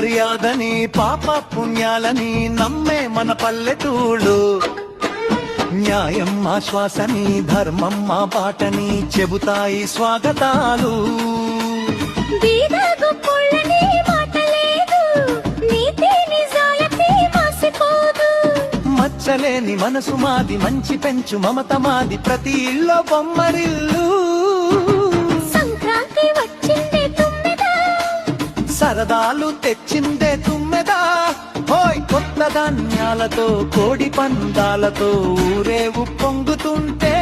మర్యాదని పాప పుణ్యాలని నమ్మే మన పల్లెటూళ్ళు. న్యాయం మా శ్వాసని, ధర్మం మా బాటని చెబుతాయి స్వాగతాలు. మచ్చలేని మనసు మాది, మంచి పెంచు మమత మాది, ప్రతి ఇల్లో బొమ్మరిల్లు. సంక్రాంతి వచ్చిందే తుమ్మెదా, సరదాలు తెచ్చిందే తుమ్మెదా. హోయ్ కొత్త ధాన్యాలతో, కోడి పందాలతో ఊరేవు పొంగుతుంటే